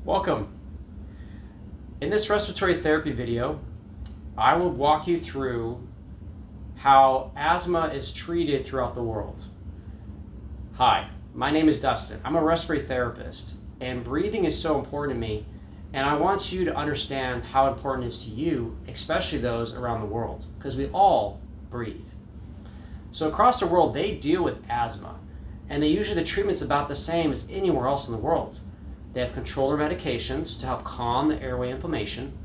Welcome. In this respiratory therapy video, I will walk you through how asthma is treated throughout the world. Hi, my name is Dustin. I'm a respiratory therapist, and breathing is so important to me, and I want you to understand how important it is to you, especially those around the world, because we all breathe. So across the world, they deal with asthma, and the treatment's about the same as anywhere else in the world. They have controller medications to help calm the airway inflammation.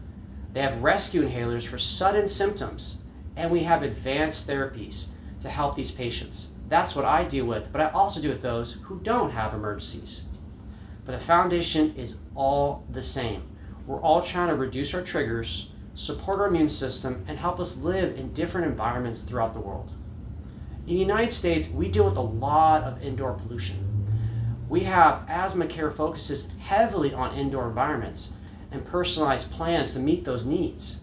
They have rescue inhalers for sudden symptoms, and we have advanced therapies to help these patients. That's what I deal with, but I also deal with those who don't have emergencies. But the foundation is all the same. We're all trying to reduce our triggers, support our immune system, and help us live in different environments throughout the world. In the United States, we deal with a lot of indoor pollution. We have asthma care focuses heavily on indoor environments and personalized plans to meet those needs.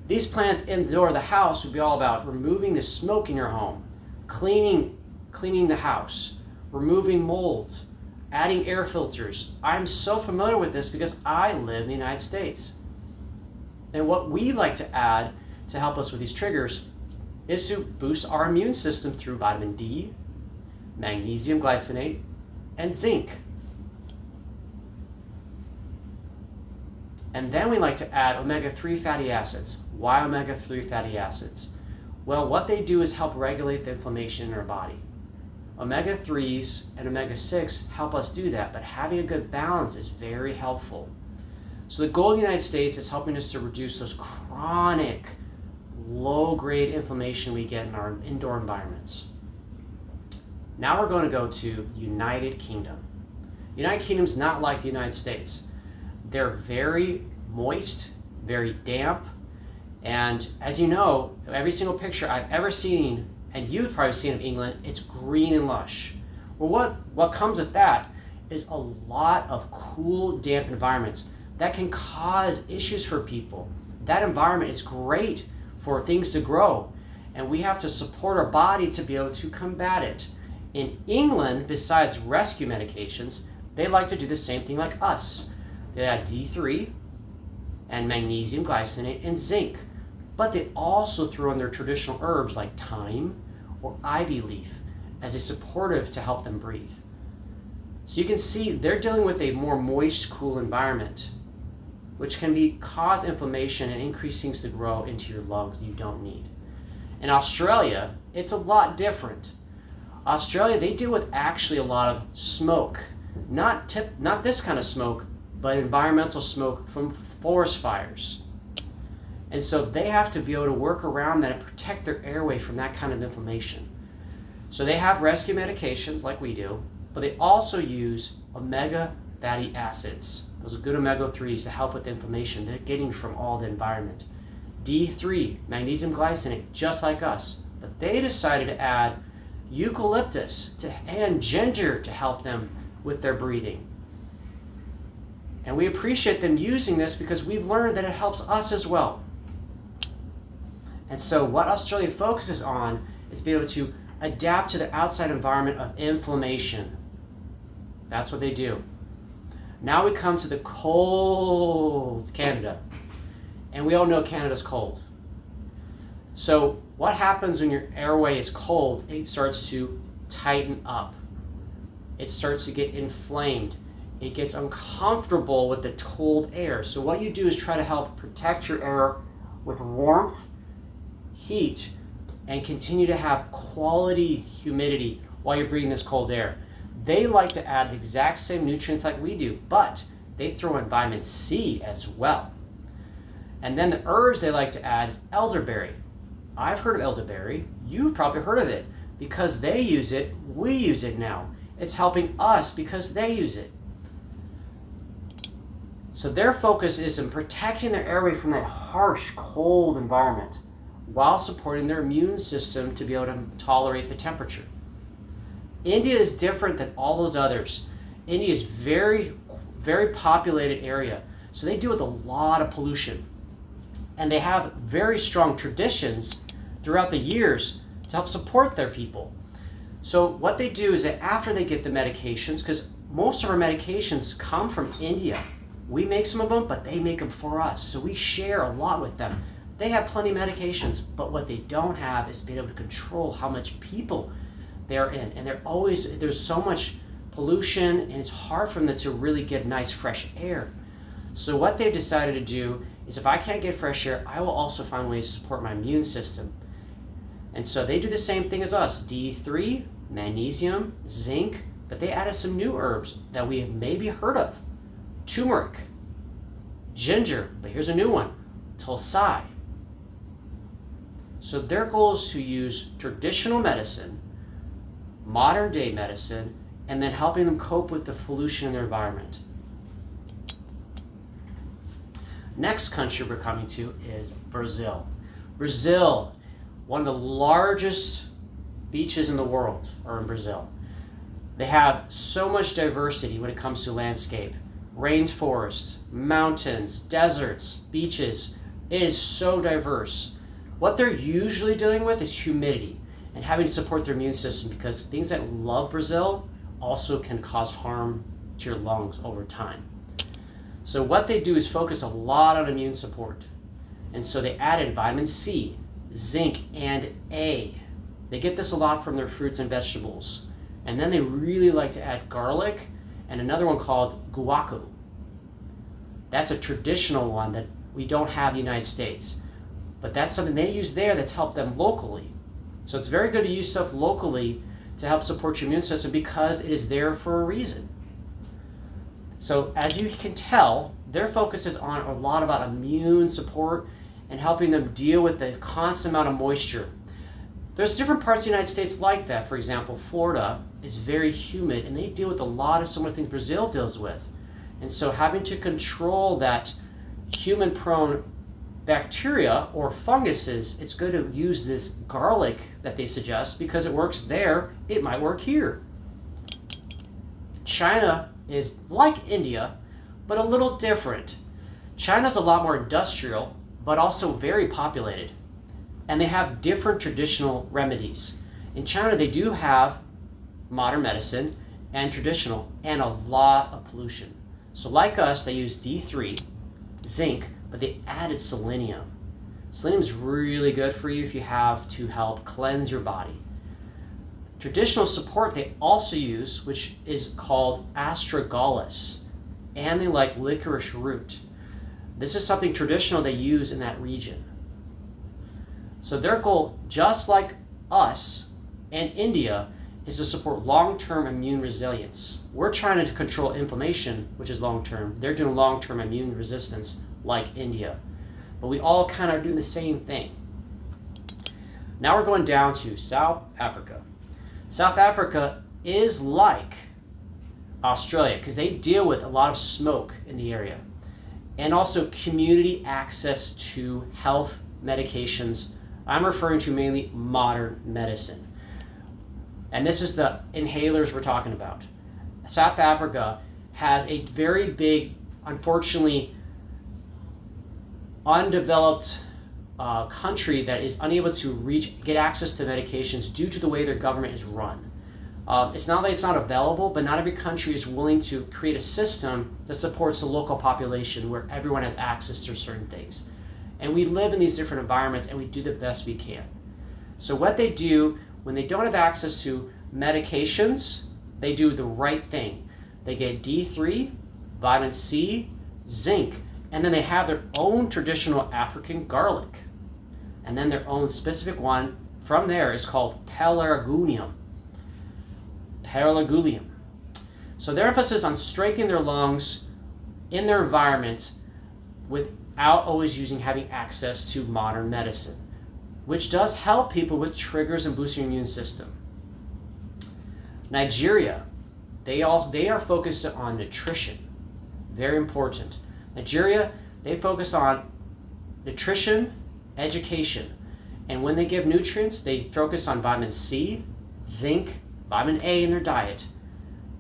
These plans indoor the house would be all about removing the smoke in your home, cleaning the house, removing mold, adding air filters. I'm so familiar with this because I live in the United States. And what we like to add to help us with these triggers is to boost our immune system through vitamin D, magnesium glycinate, and zinc. And then we like to add omega-3 fatty acids. Why omega-3 fatty acids? Well, what they do is help regulate the inflammation in our body. Omega-3s and omega-6 help us do that, but having a good balance is very helpful. So the goal in the United States is helping us to reduce those chronic, low-grade inflammation we get in our indoor environments. Now we're going to go to the United Kingdom. The United Kingdom is not like the United States. They're very moist, very damp, and as you know, every single picture I've ever seen, and you've probably seen of England, it's green and lush. Well, what comes with that is a lot of cool, damp environments that can cause issues for people. That environment is great for things to grow, and we have to support our body to be able to combat it. In England, besides rescue medications, they like to do the same thing like us. They add D3 and magnesium glycinate and zinc, but they also throw in their traditional herbs like thyme or ivy leaf as a supportive to help them breathe. So you can see they're dealing with a more moist, cool environment, which can cause inflammation and increase things to grow into your lungs that you don't need. In Australia, it's a lot different. Australia, they deal with actually a lot of smoke, not this kind of smoke, but environmental smoke from forest fires. And so they have to be able to work around that and protect their airway from that kind of inflammation. So they have rescue medications like we do, but they also use omega fatty acids. Those are good omega-3s to help with inflammation they're getting from all the environment. D3, magnesium glycinate, just like us, but they decided to add eucalyptus and ginger to help them with their breathing. And we appreciate them using this because we've learned that it helps us as well. And so what Australia focuses on is being able to adapt to the outside environment of inflammation. That's what they do. Now we come to the cold Canada. And we all know Canada's cold. So what happens when your airway is cold? It starts to tighten up. It starts to get inflamed. It gets uncomfortable with the cold air. So what you do is try to help protect your air with warmth, heat, and continue to have quality humidity while you're breathing this cold air. They like to add the exact same nutrients like we do, but they throw in vitamin C as well. And then the herbs they like to add is elderberry. I've heard of elderberry. You've probably heard of it. Because they use it, we use it now. It's helping us because they use it. So their focus is in protecting their airway from that harsh, cold environment while supporting their immune system to be able to tolerate the temperature. India is different than all those others. India is very, very populated area. So they deal with a lot of pollution. And they have very strong traditions throughout the years to help support their people. So what they do is that after they get the medications, because most of our medications come from India. We make some of them, but they make them for us. So we share a lot with them. They have plenty of medications, but what they don't have is being able to control how much people they're in. And there's so much pollution, and it's hard for them to really get nice fresh air. So what they've decided to do is, if I can't get fresh air, I will also find ways to support my immune system. And so they do the same thing as us: D3, magnesium, zinc, but they added some new herbs that we have maybe heard of: turmeric, ginger, but here's a new one: tulsi. So their goal is to use traditional medicine, modern day medicine, and then helping them cope with the pollution in their environment. Next country we're coming to is Brazil. Brazil, one of the largest beaches in the world are in Brazil. They have so much diversity when it comes to landscape: rainforests, mountains, deserts, beaches. It is so diverse. What they're usually dealing with is humidity and having to support their immune system, because things that love Brazil also can cause harm to your lungs over time. So what they do is focus a lot on immune support. And so they added vitamin C, zinc, and A. They get this a lot from their fruits and vegetables. And then they really like to add garlic and another one called guaco. That's a traditional one that we don't have in the United States. But that's something they use there that's helped them locally. So it's very good to use stuff locally to help support your immune system, because it is there for a reason. So as you can tell, their focus is on a lot about immune support and helping them deal with the constant amount of moisture. There's different parts of the United States like that. For example, Florida is very humid, and they deal with a lot of similar things Brazil deals with. And so having to control that human-prone bacteria or funguses, it's good to use this garlic that they suggest, because it works there, it might work here. China is like India, but a little different. China's a lot more industrial, but also very populated. And they have different traditional remedies. In China, they do have modern medicine and traditional, and a lot of pollution. So like us, they use D3, zinc, but they added selenium. Selenium is really good for you if you have to help cleanse your body. Traditional support they also use, which is called astragalus, and they like licorice root. This is something traditional they use in that region. So their goal, just like us and India, is to support long-term immune resilience. We're trying to control inflammation, which is long-term. They're doing long-term immune resistance, like India. But we all kind of are doing the same thing. Now we're going down to South Africa. South Africa is like Australia, because they deal with a lot of smoke in the area, and also community access to health medications. I'm referring to mainly modern medicine. And this is the inhalers we're talking about. South Africa has a very big, unfortunately, undeveloped country that is unable to get access to medications due to the way their government is run. It's not that it's not available, but not every country is willing to create a system that supports the local population where everyone has access to certain things. And we live in these different environments, and we do the best we can. So what they do when they don't have access to medications, they do the right thing. They get D3, vitamin C, zinc, and then they have their own traditional African garlic. And then their own specific one from there is called pelargonium. Pelargonium. So their emphasis on strengthening their lungs in their environment without always having access to modern medicine, which does help people with triggers and boosting your immune system. Nigeria, they are focused on nutrition. Very important. Nigeria, they focus on nutrition, education. And when they give nutrients, they focus on vitamin C, zinc, vitamin A in their diet.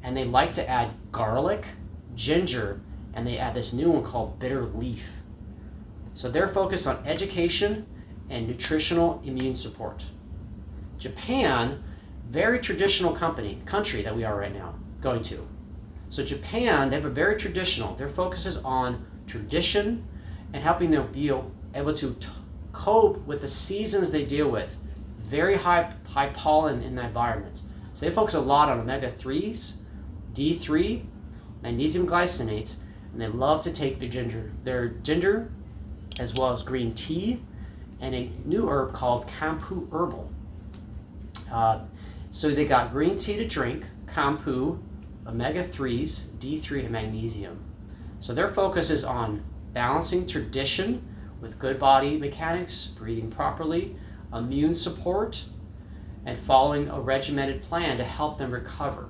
And they like to add garlic, ginger, and they add this new one called bitter leaf. So they're focused on education and nutritional immune support. Japan, very traditional country that we are right now going to. So Japan, they have a very traditional, their focus is on tradition and helping them be able to cope with the seasons they deal with. Very high pollen in the environment. So they focus a lot on omega-3s, D3, magnesium glycinate, and they love to take their ginger, as well as green tea, and a new herb called Kampu herbal. So they got green tea to drink, Kampu, omega-3s, D3, and magnesium. So their focus is on balancing tradition with good body mechanics, breathing properly, immune support, and following a regimented plan to help them recover.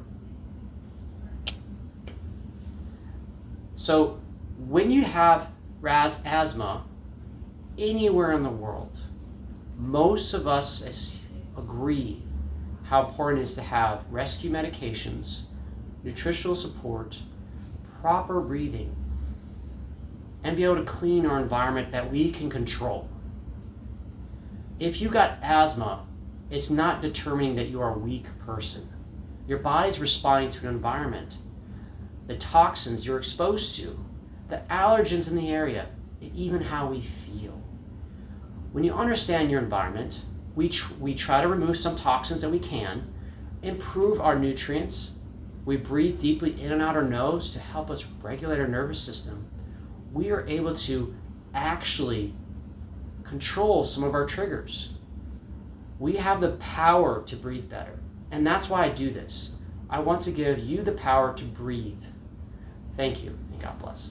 So when you have asthma anywhere in the world, most of us agree how important it is to have rescue medications, nutritional support, proper breathing, and be able to clean our environment that we can control. If you got asthma, it's not determining that you are a weak person. Your body's responding to an environment, the toxins you're exposed to, the allergens in the area, and even how we feel. When you understand your environment, we try to remove some toxins that we can, improve our nutrients, we breathe deeply in and out our nose to help us regulate our nervous system. We are able to actually control some of our triggers. We have the power to breathe better. And that's why I do this. I want to give you the power to breathe. Thank you, and God bless.